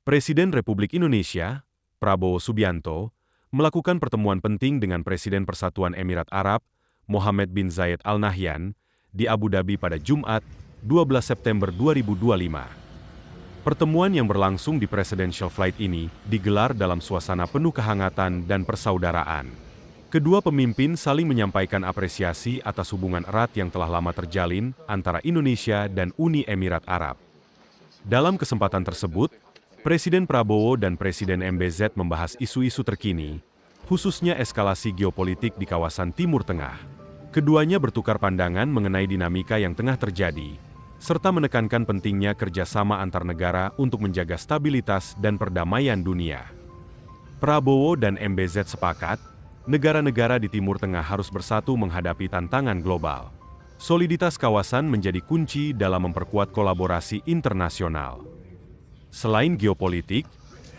Presiden Republik Indonesia, Prabowo Subianto, melakukan pertemuan penting dengan Presiden Persatuan Emirat Arab, Mohammed bin Zayed Al Nahyan, di Abu Dhabi pada Jumat, 12 September 2025. Pertemuan yang berlangsung di Presidential Flight ini digelar dalam suasana penuh kehangatan dan persaudaraan. Kedua pemimpin saling menyampaikan apresiasi atas hubungan erat yang telah lama terjalin antara Indonesia dan Uni Emirat Arab. Dalam kesempatan tersebut, Presiden Prabowo dan Presiden MBZ membahas isu-isu terkini, khususnya eskalasi geopolitik di kawasan Timur Tengah. Keduanya bertukar pandangan mengenai dinamika yang tengah terjadi, serta menekankan pentingnya kerjasama antar negara untuk menjaga stabilitas dan perdamaian dunia. Prabowo dan MBZ sepakat, negara-negara di Timur Tengah harus bersatu menghadapi tantangan global. Soliditas kawasan menjadi kunci dalam memperkuat kolaborasi internasional. Selain geopolitik,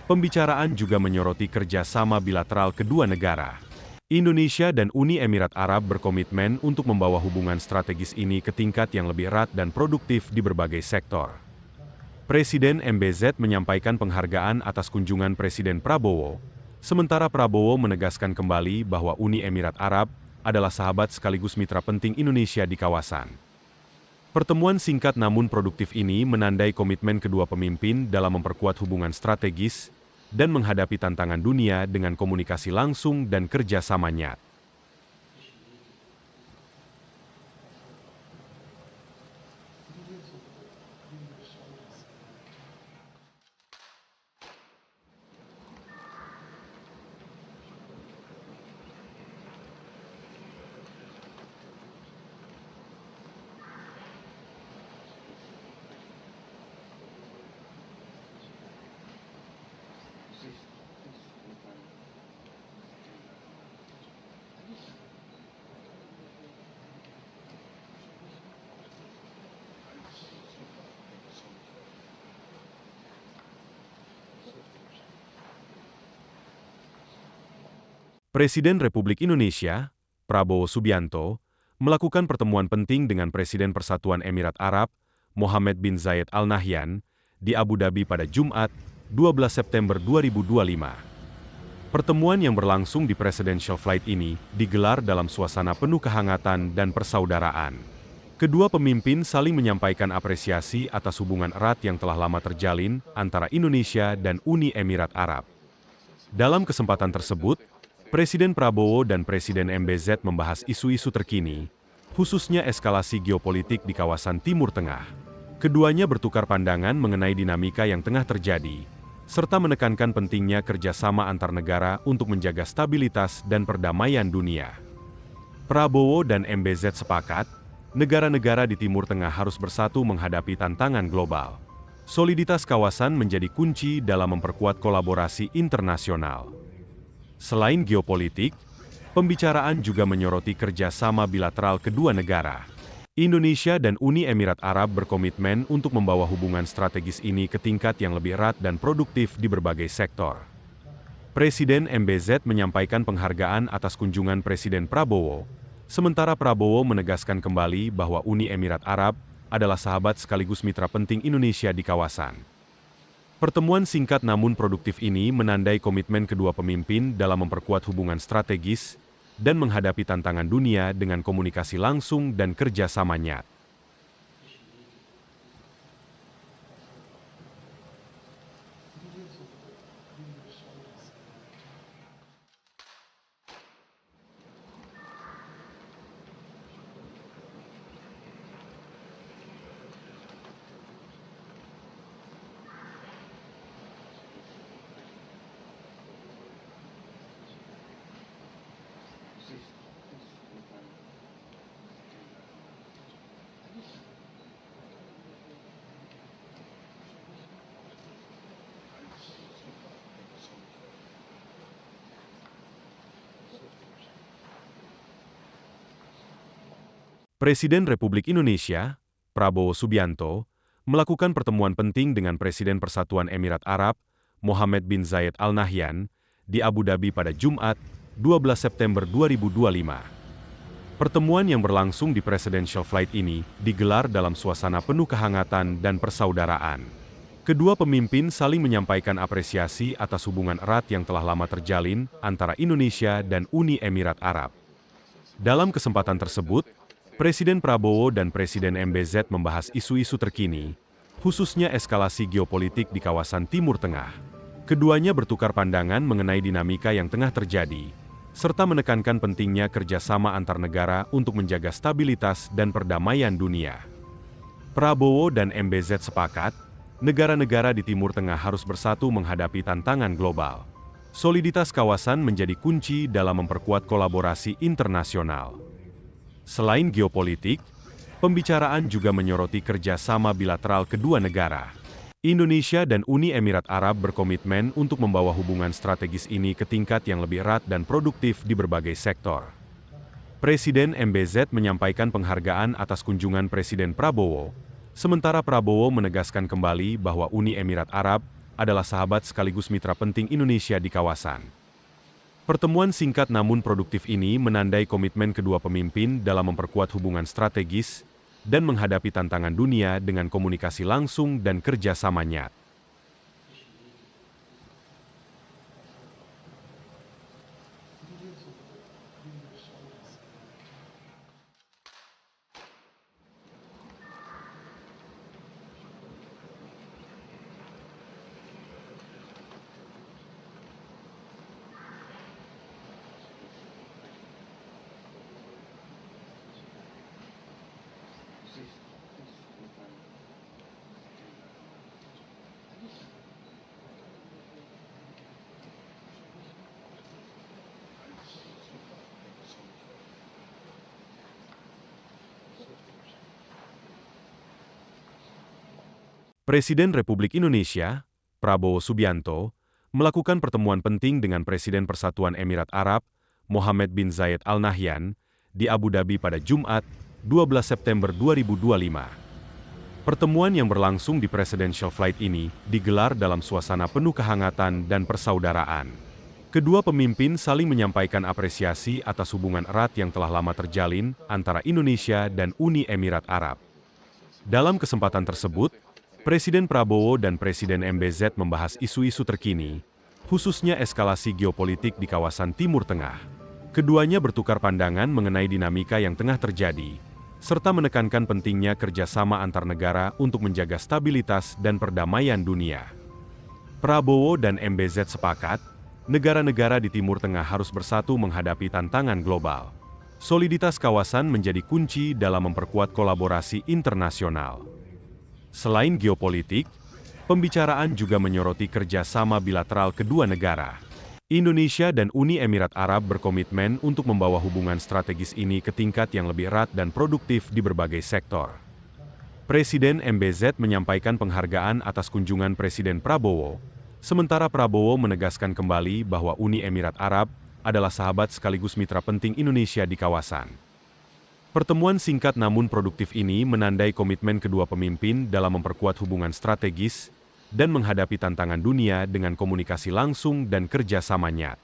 pembicaraan juga menyoroti kerjasama bilateral kedua negara. Indonesia dan Uni Emirat Arab berkomitmen untuk membawa hubungan strategis ini ke tingkat yang lebih erat dan produktif di berbagai sektor. Presiden MBZ menyampaikan penghargaan atas kunjungan Presiden Prabowo, sementara Prabowo menegaskan kembali bahwa Uni Emirat Arab adalah sahabat sekaligus mitra penting Indonesia di kawasan. Pertemuan singkat namun produktif ini menandai komitmen kedua pemimpin dalam memperkuat hubungan strategis dan menghadapi tantangan dunia dengan komunikasi langsung dan kerjasama nyata. Presiden Republik Indonesia, Prabowo Subianto, melakukan pertemuan penting dengan Presiden Persatuan Emirat Arab, Mohammed bin Zayed Al Nahyan, di Abu Dhabi pada Jumat, 12 September 2025. Pertemuan yang berlangsung di Presidential Flight ini digelar dalam suasana penuh kehangatan dan persaudaraan. Kedua pemimpin saling menyampaikan apresiasi atas hubungan erat yang telah lama terjalin antara Indonesia dan Uni Emirat Arab. Dalam kesempatan tersebut, Presiden Prabowo dan Presiden MBZ membahas isu-isu terkini, khususnya eskalasi geopolitik di kawasan Timur Tengah. Keduanya bertukar pandangan mengenai dinamika yang tengah terjadi, serta menekankan pentingnya kerjasama antar negara untuk menjaga stabilitas dan perdamaian dunia. Prabowo dan MBZ sepakat, negara-negara di Timur Tengah harus bersatu menghadapi tantangan global. Soliditas kawasan menjadi kunci dalam memperkuat kolaborasi internasional. Selain geopolitik, pembicaraan juga menyoroti kerjasama bilateral kedua negara. Indonesia dan Uni Emirat Arab berkomitmen untuk membawa hubungan strategis ini ke tingkat yang lebih erat dan produktif di berbagai sektor. Presiden MBZ menyampaikan penghargaan atas kunjungan Presiden Prabowo, sementara Prabowo menegaskan kembali bahwa Uni Emirat Arab adalah sahabat sekaligus mitra penting Indonesia di kawasan. Pertemuan singkat namun produktif ini menandai komitmen kedua pemimpin dalam memperkuat hubungan strategis dan menghadapi tantangan dunia dengan komunikasi langsung dan kerjasama nyata. Presiden Republik Indonesia, Prabowo Subianto, melakukan pertemuan penting dengan Presiden Persatuan Emirat Arab, Mohammed bin Zayed Al Nahyan, di Abu Dhabi pada Jumat, 12 September 2025. Pertemuan yang berlangsung di Presidential Flight ini digelar dalam suasana penuh kehangatan dan persaudaraan. Kedua pemimpin saling menyampaikan apresiasi atas hubungan erat yang telah lama terjalin antara Indonesia dan Uni Emirat Arab. Dalam kesempatan tersebut, Presiden Prabowo dan Presiden MBZ membahas isu-isu terkini, khususnya eskalasi geopolitik di kawasan Timur Tengah. Keduanya bertukar pandangan mengenai dinamika yang tengah terjadi, serta menekankan pentingnya kerjasama antar negara untuk menjaga stabilitas dan perdamaian dunia. Prabowo dan MBZ sepakat, negara-negara di Timur Tengah harus bersatu menghadapi tantangan global. Soliditas kawasan menjadi kunci dalam memperkuat kolaborasi internasional. Selain geopolitik, pembicaraan juga menyoroti kerjasama bilateral kedua negara. Indonesia dan Uni Emirat Arab berkomitmen untuk membawa hubungan strategis ini ke tingkat yang lebih erat dan produktif di berbagai sektor. Presiden MBZ menyampaikan penghargaan atas kunjungan Presiden Prabowo, sementara Prabowo menegaskan kembali bahwa Uni Emirat Arab adalah sahabat sekaligus mitra penting Indonesia di kawasan. Pertemuan singkat namun produktif ini menandai komitmen kedua pemimpin dalam memperkuat hubungan strategis dan menghadapi tantangan dunia dengan komunikasi langsung dan kerjasama nyata. Presiden Republik Indonesia, Prabowo Subianto, melakukan pertemuan penting dengan Presiden Persatuan Emirat Arab, Mohammed bin Zayed Al Nahyan, di Abu Dhabi pada Jumat, 12 September 2025. Pertemuan yang berlangsung di Presidential Flight ini digelar dalam suasana penuh kehangatan dan persaudaraan. Kedua pemimpin saling menyampaikan apresiasi atas hubungan erat yang telah lama terjalin antara Indonesia dan Uni Emirat Arab. Dalam kesempatan tersebut, Presiden Prabowo dan Presiden MBZ membahas isu-isu terkini, khususnya eskalasi geopolitik di kawasan Timur Tengah. Keduanya bertukar pandangan mengenai dinamika yang tengah terjadi, serta menekankan pentingnya kerjasama antar negara untuk menjaga stabilitas dan perdamaian dunia. Prabowo dan MBZ sepakat, negara-negara di Timur Tengah harus bersatu menghadapi tantangan global. Soliditas kawasan menjadi kunci dalam memperkuat kolaborasi internasional. Selain geopolitik, pembicaraan juga menyoroti kerjasama bilateral kedua negara. Indonesia dan Uni Emirat Arab berkomitmen untuk membawa hubungan strategis ini ke tingkat yang lebih erat dan produktif di berbagai sektor. Presiden MBZ menyampaikan penghargaan atas kunjungan Presiden Prabowo, sementara Prabowo menegaskan kembali bahwa Uni Emirat Arab adalah sahabat sekaligus mitra penting Indonesia di kawasan. Pertemuan singkat namun produktif ini menandai komitmen kedua pemimpin dalam memperkuat hubungan strategis dan menghadapi tantangan dunia dengan komunikasi langsung dan kerjasama nyata.